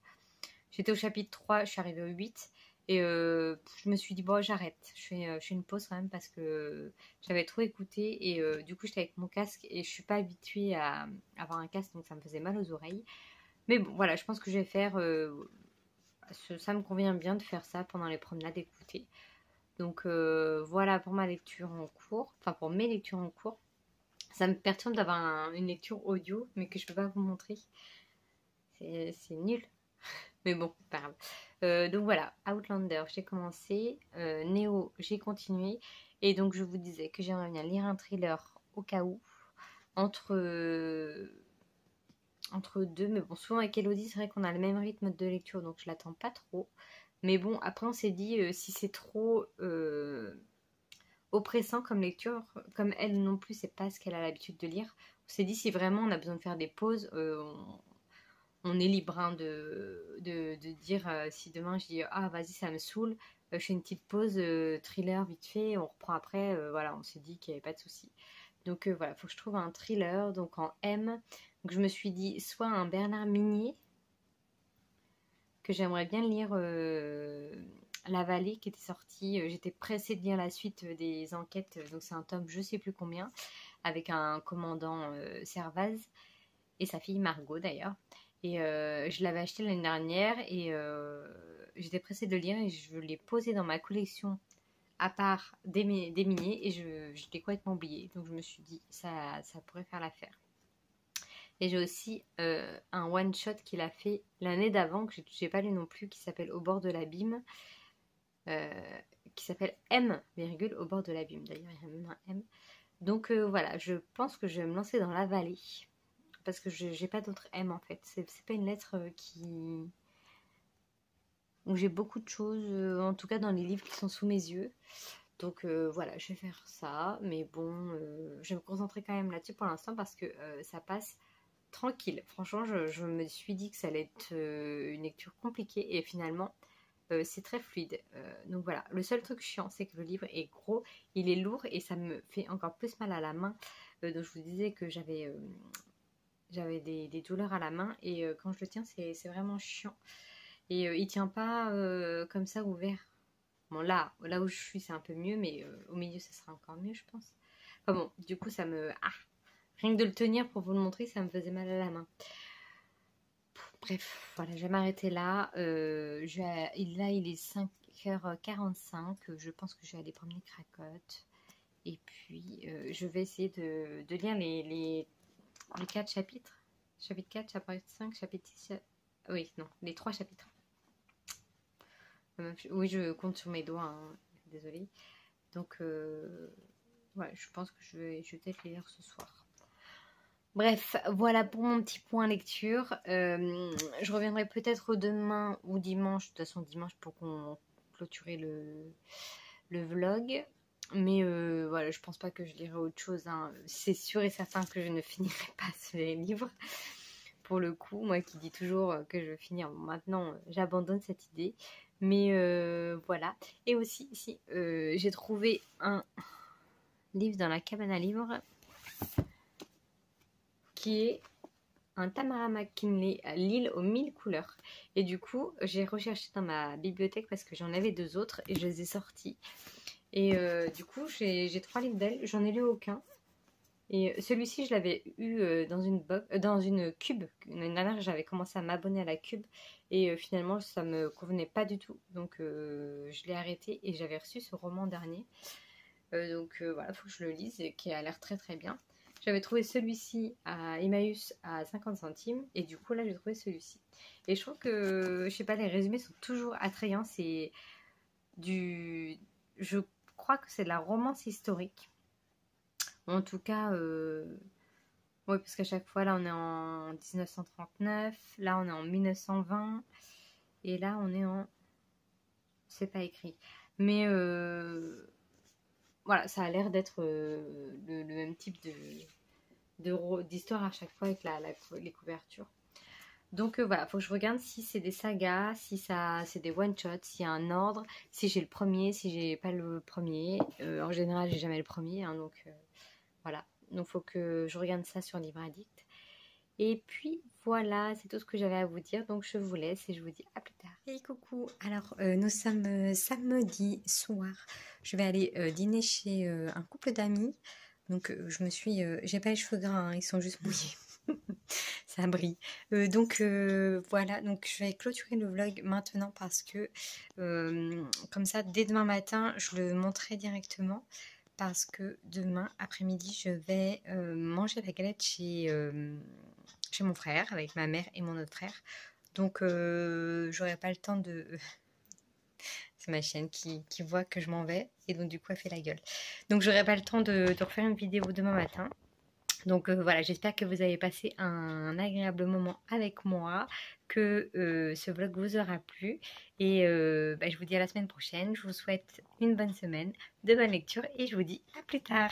J'étais au chapitre 3, je suis arrivée au 8. Et je me suis dit, bon, j'arrête. Je fais une pause quand même parce que j'avais trop écouté. Et du coup, j'étais avec mon casque et je suis pas habituée à avoir un casque, donc ça me faisait mal aux oreilles. Mais bon, voilà, je pense que je vais faire. Ça me convient bien de faire ça pendant les promenades, d'écouter. Donc voilà pour ma lecture en cours. Enfin, pour mes lectures en cours. Ça me perturbe d'avoir une lecture audio, mais que je peux pas vous montrer. C'est nul. Mais bon, pas grave. Donc voilà, Outlander, j'ai commencé. Neo, j'ai continué. Et donc je vous disais que j'aimerais bien lire un thriller au cas où. Entre deux. Mais bon, souvent avec Elodie, c'est vrai qu'on a le même rythme de lecture, donc je l'attends pas trop. Mais bon, après on s'est dit, si c'est trop oppressant comme lecture, comme elle non plus, c'est pas ce qu'elle a l'habitude de lire, on s'est dit si vraiment on a besoin de faire des pauses, on est libre, hein, de dire si demain je dis ah vas-y ça me saoule, je fais une petite pause thriller vite fait, on reprend après, voilà, on s'est dit qu'il n'y avait pas de souci. Donc voilà, il faut que je trouve un thriller, donc en M. Donc je me suis dit soit un Bernard Minier, que j'aimerais bien lire, La Vallée qui était sortie. J'étais pressée de lire la suite des enquêtes, donc c'est un tome je sais plus combien, avec un commandant Servaz et sa fille Margot d'ailleurs. Et je l'avais acheté l'année dernière et j'étais pressée de lire et je l'ai posé dans ma collection à part des miniers et je l'ai complètement oublié. Donc je me suis dit ça pourrait faire l'affaire. Et j'ai aussi un one-shot qu'il a fait l'année d'avant, que j'ai pas lu non plus, qui s'appelle Au bord de l'abîme. Qui s'appelle M, virgule, Au bord de l'abîme. D'ailleurs, il y a même un M. Donc voilà, je pense que je vais me lancer dans la vallée. Parce que j'ai pas d'autre M en fait. C'est pas une lettre où j'ai beaucoup de choses, en tout cas dans les livres qui sont sous mes yeux. Donc voilà, je vais faire ça. Mais bon, je vais me concentrer quand même là-dessus pour l'instant parce que ça passe tranquille. Franchement, je me suis dit que ça allait être une lecture compliquée et finalement, c'est très fluide. Donc voilà, le seul truc chiant, c'est que le livre est gros, il est lourd et ça me fait encore plus mal à la main. Donc je vous disais que j'avais des douleurs à la main et quand je le tiens, c'est vraiment chiant. Et il tient pas comme ça ouvert. Bon, là où je suis, c'est un peu mieux, mais au milieu, ça sera encore mieux, je pense. Enfin bon, du coup, ça me... Ah, rien que de le tenir pour vous le montrer, ça me faisait mal à la main. Bref, voilà, je vais m'arrêter là. Là, il est 5h45. Je pense que je vais aller promener Cracotte. Et puis, je vais essayer de lire les 4 chapitres. Chapitre 4, chapitre 5, chapitre 6. Oui, non, les 3 chapitres. Oui, je compte sur mes doigts, hein. Désolée. Donc, ouais, je pense que je vais peut-être les lire ce soir. Bref, voilà pour mon petit point lecture. Je reviendrai peut-être demain ou dimanche, de toute façon dimanche pour qu'on clôturer le vlog. Mais voilà, je pense pas que je lirai autre chose, hein. C'est sûr et certain que je ne finirai pas ce livre. Pour le coup, moi qui dis toujours que je veux finir, bon, maintenant j'abandonne cette idée. Mais voilà. Et aussi, ici, j'ai trouvé un livre dans la cabane à livres qui est un Tamara McKinley à L'île aux 1000 couleurs. Et du coup, j'ai recherché dans ma bibliothèque parce que j'en avais 2 autres et je les ai sortis. Et du coup, j'ai 3 livres d'elle, j'en ai lu aucun. Et celui-ci, je l'avais eu dans une cube. L'année dernière, j'avais commencé à m'abonner à la cube. Et finalement, ça me convenait pas du tout. Donc, je l'ai arrêté et j'avais reçu ce roman dernier. Donc, voilà, il faut que je le lise et qui a l'air très très bien. J'avais trouvé celui-ci à Emmaüs à 50 centimes. Et du coup, là, j'ai trouvé celui-ci. Et je trouve que, je sais pas, les résumés sont toujours attrayants. C'est du... Je crois que c'est de la romance historique. En tout cas, oui, parce qu'à chaque fois, là, on est en 1939, là, on est en 1920, et là, on est en... C'est pas écrit. Mais voilà, ça a l'air d'être le même type d'histoire à chaque fois avec les couvertures. Donc voilà, faut que je regarde si c'est des sagas, si ça c'est des one-shots, s'il y a un ordre, si j'ai le premier, si j'ai pas le premier. En général, j'ai jamais le premier, hein, donc voilà. Donc faut que je regarde ça sur Livre Addict. Et puis voilà, c'est tout ce que j'avais à vous dire. Donc je vous laisse et je vous dis à plus tard. Et coucou, alors nous sommes samedi soir. Je vais aller dîner chez un couple d'amis. Donc j'ai pas les cheveux gras, hein, ils sont juste mouillés. Ça brille. Donc voilà, donc je vais clôturer le vlog maintenant parce que comme ça, dès demain matin, je le montrerai directement. Parce que demain après-midi, je vais manger la galette chez mon frère, avec ma mère et mon autre frère. Donc, j'aurai pas le temps de... C'est ma chienne qui voit que je m'en vais. Et donc, du coup, elle fait la gueule. Donc, j'aurai pas le temps de refaire une vidéo demain matin. Donc voilà, j'espère que vous avez passé un agréable moment avec moi, que ce vlog vous aura plu. Et je vous dis à la semaine prochaine. Je vous souhaite une bonne semaine, de bonnes lectures et je vous dis à plus tard.